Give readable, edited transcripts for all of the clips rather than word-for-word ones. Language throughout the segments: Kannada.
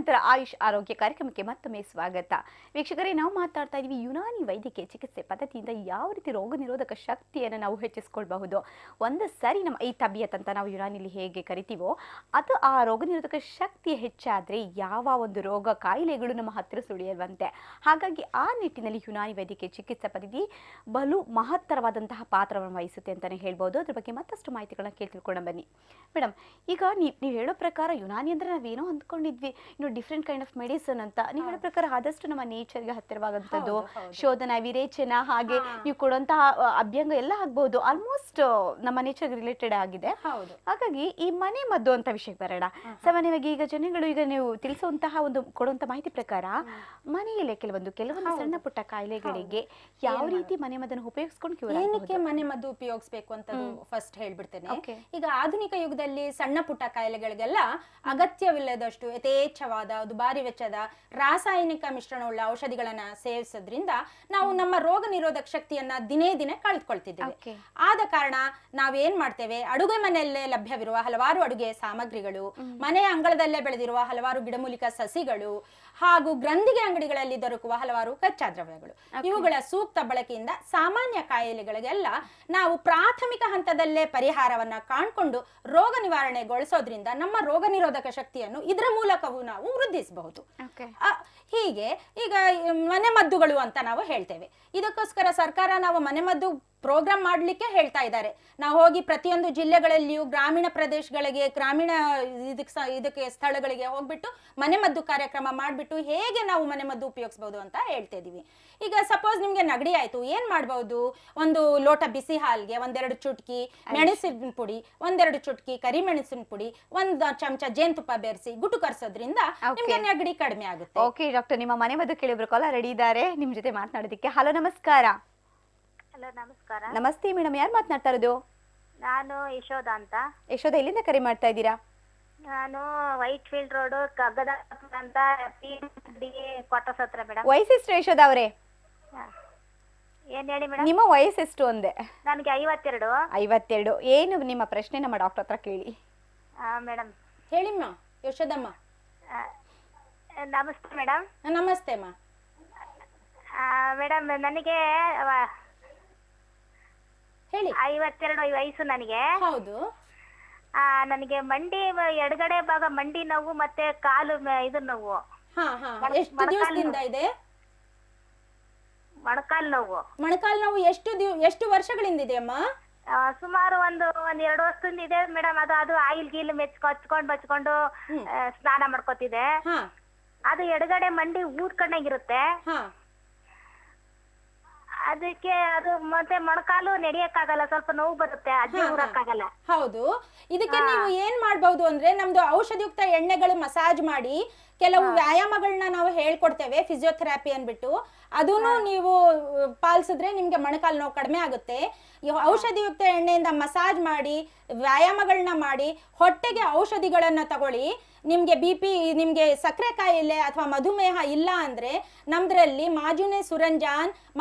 ನಿರಂತರ ಆಯುಷ್ ಆರೋಗ್ಯ ಕಾರ್ಯಕ್ರಮಕ್ಕೆ ಮತ್ತೊಮ್ಮೆ ಸ್ವಾಗತ. ವೀಕ್ಷಕರೇ, ನಾವು ಮಾತಾಡ್ತಾ ಇದೀವಿ ಯುನಾನಿ ವೈದ್ಯಕೀಯ ಚಿಕಿತ್ಸೆ ಪದ್ಧತಿಯಿಂದ ಯಾವ ರೀತಿ ರೋಗ ನಿರೋಧಕ ಶಕ್ತಿಯನ್ನು ನಾವು ಹೆಚ್ಚಿಸಿಕೊಳ್ಳಬಹುದು. ಒಂದು ಸರಿ ನಮ್ಮ ಈ ತಬಿಯತ್ ಅಂತ ನಾವು ಯುನಾನಿಲಿ ಹೇಗೆ ಕರಿತೀವೋ ಅದು ಆ ರೋಗ ನಿರೋಧಕ ಶಕ್ತಿ ಹೆಚ್ಚಾದರೆ ಯಾವ ಒಂದು ರೋಗ ಕಾಯಿಲೆಗಳು ನಮ್ಮ ಹತ್ತಿರ ಸುಳಿಯಲ್ವಂತೆ. ಹಾಗಾಗಿ ಆ ನಿಟ್ಟಿನಲ್ಲಿ ಯುನಾನಿ ವೈದ್ಯಕೀಯ ಚಿಕಿತ್ಸಾ ಪದ್ಧತಿ ಬಲು ಮಹತ್ತರವಾದಂತಹ ಪಾತ್ರವನ್ನು ವಹಿಸುತ್ತೆ ಅಂತಲೇ ಹೇಳ್ಬೋದು. ಅದ್ರ ಬಗ್ಗೆ ಮತ್ತಷ್ಟು ಮಾಹಿತಿಗಳನ್ನ ತಿಳ್ಕೊಂಡು ಬನ್ನಿ. ಮೇಡಮ್, ಈಗ ನೀವು ಹೇಳೋ ಪ್ರಕಾರ ಯುನಾನಿ ಅಂದ್ರೆ ನಾವೇನೋ ಅಂದ್ಕೊಂಡಿದ್ವಿ, ಡಿಫ್ರೆಂಟ್ ಕೈಂಡ್ ಆಫ್ ಮೆಡಿಸನ್ ಅಂತ. ನೀವು ಹೇಳೋ ಪ್ರಕಾರ ಆದಷ್ಟು ನಮ್ಮ ನೇಚರ್ಗೆ ಹತ್ತಿರವಾದಂಥದ್ದು, ಶೋಧನ, ವಿರೇಚನ, ಹಾಗೆ ನೀವು ಕೊಡುವಂತಹ ಅಭ್ಯಂಗ ಎಲ್ಲ ಆಗ್ಬಹುದು, ಆಲ್ಮೋಸ್ಟ್ ನಮ್ಮ ನೇಚರ್ಗೆ ರಿಲೇಟೆಡ್ ಆಗಿದೆ. ಹಾಗಾಗಿ ಈ ಮನೆ ಮದ್ದು ಅಂತ ವಿಷಯಕ್ಕೆ ಬರೋಣ. ಸಾಮಾನ್ಯವಾಗಿ ಈಗ ಜನಗಳು ಈಗ ನೀವು ತಿಳಿಸುವಂತಹ ಒಂದು ಕೊಡುವಂತ ಮಾಹಿತಿ ಪ್ರಕಾರ ಮನೆಯಲ್ಲೇ ಕೆಲವೊಂದು ಸಣ್ಣ ಪುಟ್ಟ ಕಾಯಿಲೆಗಳಿಗೆ ಯಾವ ರೀತಿ ಮನೆ ಮದ್ದನ್ನು ಉಪಯೋಗಿಸ್ಕೊಂಡು ಏನಕ್ಕೆ ಮನೆ ಮದ್ದು ಉಪಯೋಗಿಸಬೇಕು ಅಂತ ಫಸ್ಟ್ ಹೇಳ್ಬಿಡ್ತೇನೆ. ಈಗ ಆಧುನಿಕ ಯುಗದಲ್ಲಿ ಸಣ್ಣ ಪುಟ್ಟ ಕಾಯಿಲೆಗಳಿಗೆಲ್ಲ ಅಗತ್ಯವಿಲ್ಲದಷ್ಟು ಯಥೇಚ್ಛವಾದ ದುಬಾರಿ ವೆಚ್ಚದ ರಾಸಾಯನಿಕ ಮಿಶ್ರಣವುಳ್ಳ ಔಷಧಿಗಳನ್ನ ಸೇವಿಸೋದ್ರಿಂದ ನಾವು ನಮ್ಮ ರೋಗ ನಿರೋಧಕ ಶಕ್ತಿಯನ್ನ ದಿನೇ ದಿನೇ ಕಳೆದುಕೊಳ್ತಿದ್ದೇವೆ. ಆದ ಕಾರಣ ನಾವೇನ್ ಮಾಡ್ತೇವೆ, ಅಡುಗೆ ಮನೆಯಲ್ಲೇ ಲಭ್ಯವಿರುವ ಹಲವಾರು ಅಡುಗೆ ಸಾಮಗ್ರಿಗಳು, ಮನೆಯ ಅಂಗಳದಲ್ಲೇ ಬೆಳೆದಿರುವ ಹಲವಾರು ಗಿಡಮೂಲಿಕ ಸಸಿಗಳು ಹಾಗೂ ಗ್ರಂಥಿಗೆ ಅಂಗಡಿಗಳಲ್ಲಿ ದೊರಕುವ ಹಲವಾರು ಕಚ್ಚಾ ದ್ರವ್ಯಗಳು, ಇವುಗಳ ಸೂಕ್ತ ಬಳಕೆಯಿಂದ ಸಾಮಾನ್ಯ ಕಾಯಿಲೆಗಳಿಗೆಲ್ಲ ನಾವು ಪ್ರಾಥಮಿಕ ಹಂತದಲ್ಲೇ ಪರಿಹಾರವನ್ನ ಕಾಣ್ಕೊಂಡು ರೋಗ ನಿವಾರಣೆಗೊಳಿಸೋದ್ರಿಂದ ನಮ್ಮ ರೋಗ ನಿರೋಧಕ ಶಕ್ತಿಯನ್ನು ಇದರ ಮೂಲಕವೂ ನಾವು ವೃದ್ಧಿಸಬಹುದು. ಹೀಗೆ ಈಗ ಮನೆ ಮದ್ದುಗಳು ಅಂತ ನಾವು ಹೇಳ್ತೇವೆ. ಇದಕ್ಕೋಸ್ಕರ ಸರ್ಕಾರ ನಾವು ಮನೆ ಮದ್ದು ಪ್ರೋಗ್ರಾಮ್ ಮಾಡ್ಲಿಕ್ಕೆ ಹೇಳ್ತಾ ಇದ್ದಾರೆ. ನಾವು ಹೋಗಿ ಪ್ರತಿಯೊಂದು ಜಿಲ್ಲೆಗಳಲ್ಲಿಯೂ ಗ್ರಾಮೀಣ ಪ್ರದೇಶಗಳಿಗೆ, ಗ್ರಾಮೀಣ ಇದಕ್ಕೆ ಸ್ಥಳಗಳಿಗೆ ಹೋಗ್ಬಿಟ್ಟು ಮನೆ ಮದ್ದು ಕಾರ್ಯಕ್ರಮ ಮಾಡ್ಬಿಟ್ಟು ಹೇಗೆ ನಾವು ಮನೆ ಮದ್ದು ಉಪಯೋಗಿಸಬಹುದು ಅಂತ ಹೇಳ್ತಾ ಇದೀವಿ. ಈಗ ಸಪೋಸ್ ನಿಮ್ಗೆ ನೆಗಡಿ ಆಯ್ತು, ಏನ್ ಮಾಡ್ಬಹುದು, ಒಂದು ಲೋಟ ಬಿಸಿ ಹಾಲ್ಗೆ 1-2 ಚುಟ್ಕಿ ಮೆಣಸಿನ ಪುಡಿ, 1-2 ಚುಟ್ಕಿ ಕರಿಮೆಣಸಿನ ಪುಡಿ, 1 ಚಮಚ ಜೇನುತುಪ್ಪ ಬೆರೆಸಿ ಗುಟು ಕರ್ಸೋದ್ರಿಂದ ನಿಮ್ಗೆ ನೆಗಡಿ ಕಡಿಮೆ ಆಗುತ್ತೆ. ಓಕೆ ಡಾಕ್ಟರ್, ನಿಮ್ಮ ಮನೆ ಮದ್ದು ಕೇಳಿಬ್ರು ಕಾಲ ರೆಡಿ ಇದ್ದಾರೆ ನಿಮ್ ಜೊತೆ ಮಾತನಾಡೋದಕ್ಕೆ. ಹಲೋ, ನಮಸ್ಕಾರ. ಹಲೋ, ನಮಸ್ಕಾರ. ನಮಸ್ತೆ ಮೇಡಮ್, ಯಾರು ಮಾತನಾಡ್ತಾ ಇರೋದು? ನಾನು ಯಶೋಧ ಅಂತ. ಯಶೋಧ, ಎಲ್ಲಿಂದ ಕರೆ ಮಾಡ್ತಾ ಇದ್ದೀರಾ? ನಾನು ವೈಟ್ ಫೀಲ್ಡ್ ರೋಡ್ ಕಗ್ಗದ ಅಂತ ಕ್ವಾರ್ಟರ್ಸ್ ಹತ್ರ ಮೇಡಮ್. ವಯಸ್ಸೆಷ್ಟು ಯಶೋಧ ಅವರೇ? ಏನ್ ಹೇಳಿ ಮೇಡಮ್? ನಿಮ್ಮ ವಯಸ್ಸೆಷ್ಟು ಅಂದೆ? ನನಗೆ 52. 52. ಏನು ನಿಮ್ಮ ಪ್ರಶ್ನೆ ನಮ್ಮ ಡಾಕ್ಟರ್ ಹತ್ರ ಕೇಳಿ. ಮೇಡಮ್ ಹೇಳಿಮ್ಮ ಯಶೋದಮ್ಮ. ನಮಸ್ತೆ ಮೇಡಮ್. ನಮಸ್ತೆ ಅಮ್ಮ. ಮೇಡಮ್, ನನಗೆ ಹೇಳಿ. 52 ವಯಸ್ಸು ನನಗೆ. ಹೌದು. ನನಗೆ ಮಂಡಿ ಎಡಗಡೆ ಭಾಗ ಮಂಡಿ ನೋವು ಮತ್ತೆ ಕಾಲು ಇದು ನೋವು. ಎಷ್ಟು ದಿವಸದಿಂದ ಇದೆ? ಮೊಣಕಾಲು ನೋವು. ಮೊಣಕಾಲು ನೋವು ಎಷ್ಟು ವರ್ಷಗಳಿಂದ ಇದೆ ಅಮ್ಮ? ಸುಮಾರು ಒಂದು 2 ವರ್ಷದಿಂದ ಇದೆ ಮೇಡಮ್. ಅದು ಆಯಿಲ್ ಗೀಲ್ ಹಚ್ಕೊಂಡು ಸ್ನಾನ ಮಾಡ್ಕೋತಿದೆ. ಅದು ಎಡಗಡೆ ಮಂಡಿ ಊದ್ಕೊಂಡಂಗಿರುತ್ತೆ. ಅದಕ್ಕೆ ಅದು ಮತ್ತೆ ಮೊಣಕಾಲು ನಡೆಯಕ್ಕಾಗಲ್ಲ, ಸ್ವಲ್ಪ ನೋವು ಬರುತ್ತೆ, ಅಜ್ಜಿ ಊರಕ್ಕಾಗಲ್ಲ. ಹೌದು. ಇದಕ್ಕೆ ನೀವು ಏನ್ ಮಾಡ್ಬಹುದು ಅಂದ್ರೆ, ನಮ್ದು ಔಷಧಿಯುಕ್ತ ಎಣ್ಣೆಗಳು ಮಸಾಜ್ ಮಾಡಿ ಕೆಲವು ವ್ಯಾಯಾಮಗಳನ್ನ ನಾವು ಹೇಳ್ಕೊಡ್ತೇವೆ, ಫಿಸಿಯೋಥೆರಪಿ ಅನ್ಬಿಟ್ಟು. ಅದನ್ನು ನೀವು ಪಾಲಿಸಿದ್ರೆ ನಿಮ್ಗೆ ಮೊಣಕಾಲು ನೋವು ಕಡಿಮೆ ಆಗುತ್ತೆ. ಔಷಧಿಯುಕ್ತ ಎಣ್ಣೆಯಿಂದ ಮಸಾಜ್ ಮಾಡಿ ವ್ಯಾಯಾಮಗಳನ್ನ ಮಾಡಿ ಹೊಟ್ಟೆಗೆ ಔಷಧಿಗಳನ್ನ ತಗೊಳ್ಳಿ. ನಿಮ್ಗೆ BP, ನಿಮ್ಗೆ ಸಕ್ಕರೆ ಕಾಯಿಲೆ ಅಥವಾ ಮಧುಮೇಹ ಇಲ್ಲ ಅಂದ್ರೆ ನಮ್ದ್ರಲ್ಲಿ ಮಾಜುನೆ ಸುರಂಜಾನ್,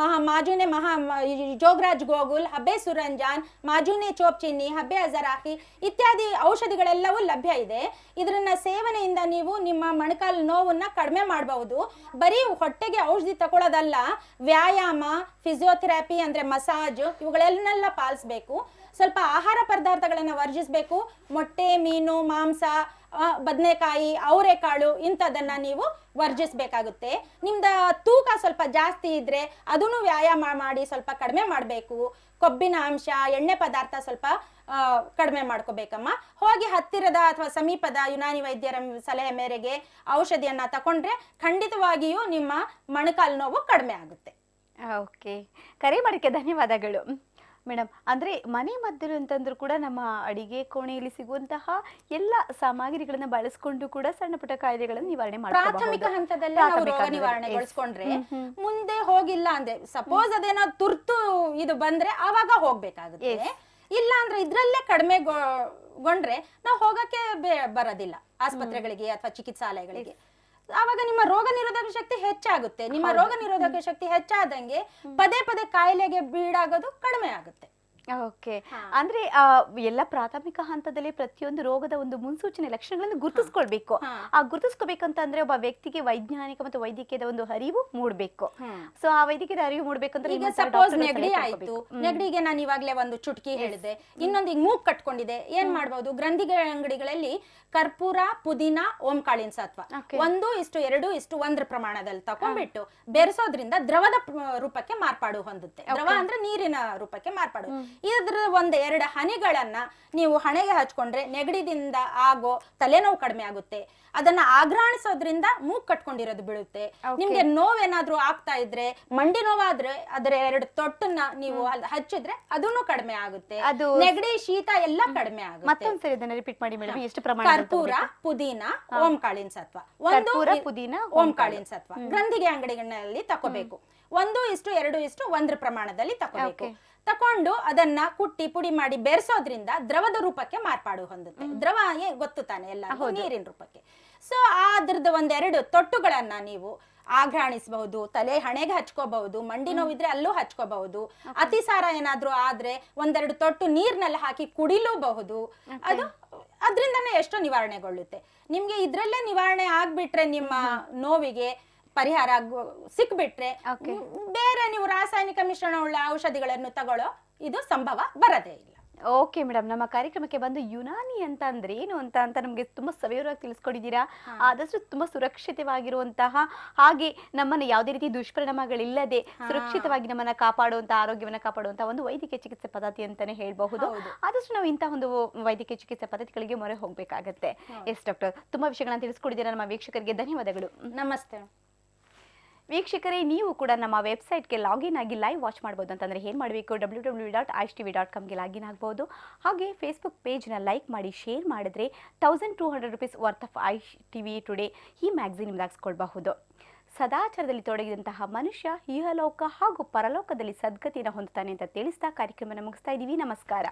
ಮಾಜುನೆ ಜೋಗ್ರಾಜ್ ಗೋಗುಲ್, ಹಬ್ಬೆ ಸುರಂಜಾನ್, ಮಾಜುನೆ ಚೋಪ್ಚಿನ್ನಿ, ಹಬ್ಬೆ ಅಜರಾಹಿ ಇತ್ಯಾದಿ ಔಷಧಿಗಳೆಲ್ಲವೂ ಲಭ್ಯ ಇದೆ. ಇದನ್ನ ಸೇವನೆಯಿಂದ ನೀವು ನಿಮ್ಮ ಮೊಣಕಾಲು ನೋವನ್ನ ಕಡಿಮೆ ಮಾಡಬಹುದು. ಬರೀ ಹೊಟ್ಟೆಗೆ ಔಷಧಿ ತಗೊಳ್ಳೋದಲ್ಲ, ವ್ಯಾಯಾಮ, ಫಿಸಿಯೋಥೆರಪಿ ಅಂದ್ರೆ ಮಸಾಜ್, ಇವುಗಳನ್ನೆಲ್ಲ ಪಾಲಿಸಬೇಕು. ಸ್ವಲ್ಪ ಆಹಾರ ಪದಾರ್ಥಗಳನ್ನ ವರ್ಜಿಸಬೇಕು. ಮೊಟ್ಟೆ, ಮೀನು, ಮಾಂಸ, ಬದನೆಕಾಯಿ, ಅವರೆಕಾಳು ಇಂಥದನ್ನ ನೀವು ವರ್ಜಿಸಬೇಕಾಗುತ್ತೆ. ನಿಮ್ದ ತೂಕ ಸ್ವಲ್ಪ ಜಾಸ್ತಿ ಇದ್ರೆ ಅದನ್ನು ವ್ಯಾಯಾಮ ಮಾಡಿ ಸ್ವಲ್ಪ ಕಡಿಮೆ ಮಾಡಬೇಕು. ಕೊಬ್ಬಿನ ಅಂಶ, ಎಣ್ಣೆ ಪದಾರ್ಥ ಸ್ವಲ್ಪ ಕಡಿಮೆ ಮಾಡ್ಕೋಬೇಕಮ್ಮ. ಹೋಗಿ ಹತ್ತಿರದ ಅಥವಾ ಸಮೀಪದ ಯುನಾನಿ ವೈದ್ಯರ ಸಲಹೆ ಮೇರೆಗೆ ಔಷಧಿಯನ್ನ ತಕೊಂಡ್ರೆ ಖಂಡಿತವಾಗಿಯೂ ನಿಮ್ಮ ಮೊಣಕಾಲು ನೋವು ಕಡಿಮೆ ಆಗುತ್ತೆ. ಓಕೆ, ಕರೆ ಮಾಡಿಕೆ ಧನ್ಯವಾದಗಳು ಮೇಡಮ್. ಅಂದ್ರೆ ಮನೆ ಮದ್ದು ಅಂತಂದ್ರೂ ಕೂಡ ನಮ್ಮ ಅಡಿಗೆ ಕೋಣೆಯಲ್ಲಿ ಸಿಗುವಂತಹ ಎಲ್ಲ ಸಾಮಗ್ರಿಗಳನ್ನ ಬಳಸ್ಕೊಂಡು ಕೂಡ ಸಣ್ಣ ಪುಟ್ಟ ಕಾಯಿಲೆಗಳನ್ನು ನಿವಾರಣೆ ಮಾಡಬಹುದು. ಪ್ರಾಥಮಿಕ ಹಂತದಲ್ಲಿ ನಾವು ರೋಗ ನಿವಾರಣೆಗೊಳಿಸ್ಕೊಂಡ್ರೆ ಮುಂದೆ ಹೋಗಿಲ್ಲ ಅಂದ್ರೆ, ಸಪೋಸ್ ಅದೇನೋ ತುರ್ತು ಇದು ಬಂದ್ರೆ ಆವಾಗ ಹೋಗ್ಬೇಕಾಗುತ್ತೆ. ಇಲ್ಲ ಅಂದ್ರೆ ಇದ್ರಲ್ಲೇ ಕಡಿಮೆಗೊಂಡ್ರೆ ನಾವು ಹೋಗಕ್ಕೆ ಬರೋದಿಲ್ಲ ಆಸ್ಪತ್ರೆಗಳಿಗೆ ಅಥವಾ ಚಿಕಿತ್ಸಾಲಯಗಳಿಗೆ. ಆವಾಗ ನಿಮ್ಮ ರೋಗ ನಿರೋಧಕ ಶಕ್ತಿ ಹೆಚ್ಚಾಗುತ್ತೆ. ನಿಮ್ಮ ರೋಗ ನಿರೋಧಕ ಶಕ್ತಿ ಹೆಚ್ಚಾದಂಗೆ ಪದೇ ಪದೇ ಕಾಯಿಲೆಗೆ ಬೀಡಾಗೋದು ಕಡಿಮೆ ಆಗುತ್ತೆ. ಓಕೆ, ಅಂದ್ರೆ ಎಲ್ಲ ಪ್ರಾಥಮಿಕ ಹಂತದಲ್ಲಿ ಪ್ರತಿಯೊಂದು ರೋಗದ ಒಂದು ಮುನ್ಸೂಚನೆ ಲಕ್ಷಣಗಳನ್ನು ಗುರುತಿಸ್ಕೊಳ್ಬೇಕು. ಆ ಗುರುತಿಸ್ಕೋಬೇಕಂತ ಅಂದ್ರೆ ಒಬ್ಬ ವ್ಯಕ್ತಿಗೆ ವೈಜ್ಞಾನಿಕ ಮತ್ತು ವೈದ್ಯಕೀಯದ ಒಂದು ಅರಿವು ಮೂಡಬೇಕು. ಸೊ ಆ ವೈದ್ಯಕೀಯದ ಅರಿವು ಮೂಡಬೇಕಂದ್ರೆ ಈಗ ಸಪೋಸ್ ನೆಗಡಿ ಆಯ್ತು, ನೆಗಡಿಗೆ ನಾನು ಇವಾಗ್ಲೇ ಒಂದು ಚುಟ್ಕಿ ಹೇಳಿದೆ. ಇನ್ನೊಂದು ಈಗ ಮೂಗ್ ಕಟ್ಕೊಂಡಿದೆ, ಏನ್ ಮಾಡ್ಬಹುದು? ಗ್ರಂಥಿಗೆ ಅಂಗಡಿಗಳಲ್ಲಿ ಕರ್ಪೂರ, ಪುದೀನ, ಓಂಕಾಳಿನ ಸತ್ವ 1:2:1 ಪ್ರಮಾಣದಲ್ಲಿ ತಕೊಂಡ್ಬಿಟ್ಟು ಬೆರೆಸೋದ್ರಿಂದ ದ್ರವದ ರೂಪಕ್ಕೆ ಮಾರ್ಪಾಡು ಹೊಂದುತ್ತೆ. ದ್ರವ ಅಂದ್ರೆ ನೀರಿನ ರೂಪಕ್ಕೆ ಮಾರ್ಪಾಡು. ಇದ್ರ 1-2 ಹನಿಗಳನ್ನ ನೀವು ಹಣೆಗೆ ಹಚ್ಕೊಂಡ್ರೆ ನೆಗಡಿದಿಂದ ಆಗೋ ತಲೆನೋವು ಕಡಿಮೆ ಆಗುತ್ತೆ. ಅದನ್ನ ಆಘ್ರಾಣಿಸೋದ್ರಿಂದ ಮೂಗ್ ಕಟ್ಕೊಂಡಿರೋದು ಬೀಳುತ್ತೆ. ನಿಮ್ಗೆ ನೋವೇನಾದ್ರೂ ಆಗ್ತಾ ಇದ್ರೆ, ಮಂಡಿ ನೋವಾದ್ರೆ ಅದರ 2 ತೊಟ್ಟನ್ನ ನೀವು ಹಚ್ಚಿದ್ರೆ ಅದನ್ನು ಕಡಿಮೆ ಆಗುತ್ತೆ. ನೆಗಡಿ, ಶೀತ ಎಲ್ಲ ಕಡಿಮೆ ಆಗುತ್ತೆ. ಮತ್ತೊಂದ್ಸರಿ ಅದನ್ನ ರಿಪೀಟ್ ಮಾಡಿ ಮೇಡಮ್, ಎಷ್ಟು ಪ್ರಮಾಣ? ಕರ್ಪೂರ, ಪುದೀನ, ಓಂಕಾಳಿನ ಸತ್ವ. ಪುದೀನ, ಓಂಕಾಳಿನ ಸತ್ವ ಗ್ರಂಥಿಗೆ ಅಂಗಡಿಗಳಲ್ಲಿ ತಕೋಬೇಕು. 1:2:1 ಪ್ರಮಾಣದಲ್ಲಿ ತಕೋಬೇಕು. ತಕೊಂಡು ಅದನ್ನ ಕುಟ್ಟಿ ಪುಡಿ ಮಾಡಿ ಬೆರೆಸೋದ್ರಿಂದ ದ್ರವದ ರೂಪಕ್ಕೆ ಮಾರ್ಪಾಡು ಹೊಂದುತ್ತೆ. ದ್ರವ ಗೊತ್ತು ತಾನೆ ಎಲ್ಲ, ನೀರಿನ ರೂಪಕ್ಕೆ. ಸೊ ಅದ್ರದ್ದು 1-2 ತೊಟ್ಟುಗಳನ್ನ ನೀವು ಆಘ್ರಾಣಿಸಬಹುದು, ತಲೆ ಹಣೆಗೆ ಹಚ್ಕೋಬಹುದು, ಮಂಡಿ ನೋವಿದ್ರೆ ಅಲ್ಲೂ ಹಚ್ಕೋಬಹುದು. ಅತಿಸಾರ ಏನಾದ್ರೂ ಆದ್ರೆ 1-2 ತೊಟ್ಟು ನೀರ್ನೆಲ್ಲ ಹಾಕಿ ಕುಡಿಲೂಬಹುದು. ಅದ್ರಿಂದನೇ ಎಷ್ಟೋ ನಿವಾರಣೆಗೊಳ್ಳುತ್ತೆ. ನಿಮ್ಗೆ ಇದ್ರಲ್ಲೇ ನಿವಾರಣೆ ಆಗ್ಬಿಟ್ರೆ, ನಿಮ್ಮ ನೋವಿಗೆ ಪರಿಹಾರ ಸಿಕ್ಬಿಟ್ರೆ ಬೇರೆ ನೀವು ರಾಸಾಯನಿಕ ಮಿಶ್ರಣವುಳ್ಳ ಔಷಧಿಗಳನ್ನು ತಗೊಳ್ಳೋ ಇದು ಸಂಭವ ಬರದೇ ಇಲ್ಲ. ಓಕೆ ಮೇಡಮ್, ನಮ್ಮ ಕಾರ್ಯಕ್ರಮಕ್ಕೆ ಬಂದು ಯುನಾನಿ ಅಂತ ಅಂದ್ರೆ ಏನು ಅಂತ ನಮಗೆ ತುಂಬಾ ಸವಿವರವಾಗಿ ತಿಳಿಸ್ಕೊಟ್ಟಿದ್ದೀರಾ. ಆದಷ್ಟು ತುಂಬಾ ಸುರಕ್ಷಿತವಾಗಿರುವಂತಹ, ಹಾಗೆ ನಮ್ಮನ್ನ ಯಾವುದೇ ರೀತಿ ದುಷ್ಪರಿಣಾಮಗಳಿಲ್ಲದೆ ಸುರಕ್ಷಿತವಾಗಿ ನಮ್ಮನ್ನ ಕಾಪಾಡುವಂತ, ಆರೋಗ್ಯವನ್ನ ಕಾಪಾಡುವಂತ ಒಂದು ವೈದ್ಯಕೀಯ ಚಿಕಿತ್ಸೆ ಪದ್ಧತಿ ಅಂತಾನೆ ಹೇಳ್ಬಹುದು. ಆದಷ್ಟು ನಾವು ಇಂತಹ ಒಂದು ವೈದ್ಯಕೀಯ ಚಿಕಿತ್ಸೆ ಪದ್ಧತಿಗಳಿಗೆ ಮೊರೆ ಹೋಗ್ಬೇಕಾಗತ್ತೆ. ಎಸ್ ಡಾಕ್ಟರ್, ತುಂಬಾ ವಿಷಯಗಳನ್ನ ತಿಳಿಸ್ಕೊಟ್ಟಿದ್ದೀರಾ. ನಮ್ಮ ವೀಕ್ಷಕರಿಗೆ ಧನ್ಯವಾದಗಳು. ನಮಸ್ತೆ ವೀಕ್ಷಕರೇ, ನೀವು ಕೂಡ ನಮ್ಮ ವೆಬ್ಸೈಟ್ಗೆ ಲಾಗಿನ್ ಆಗಿ ಲೈವ್ ವಾಚ್ ಮಾಡ್ಬೋದು. ಅಂತಂದರೆ ಏನು ಮಾಡಬೇಕು? www.aishtv.com ಲಾಗಿನ್ ಆಗ್ಬೋದು. ಹಾಗೆ ಫೇಸ್ಬುಕ್ ಪೇಜ್ನ ಲೈಕ್ ಮಾಡಿ, ಶೇರ್ ಮಾಡಿದ್ರೆ 1200 rupees worth of Aish TV today ಈ ಮ್ಯಾಗ್ಝಿನ್ ನಿಮ್ಗೆ ಹಾಕ್ಸ್ಕೊಳ್ಬಹುದು. ಸದಾಚಾರದಲ್ಲಿ ತೊಡಗಿದಂತಹ ಮನುಷ್ಯ ಇಹಲೋಕ ಹಾಗೂ ಪರಲೋಕದಲ್ಲಿ ಸದ್ಗತಿಯನ್ನು ಹೊಂದುತ್ತಾನೆ ಅಂತ ತಿಳಿಸ್ತಾ ಕಾರ್ಯಕ್ರಮನ ಮುಗಿಸ್ತಾ ಇದ್ದೀವಿ. ನಮಸ್ಕಾರ.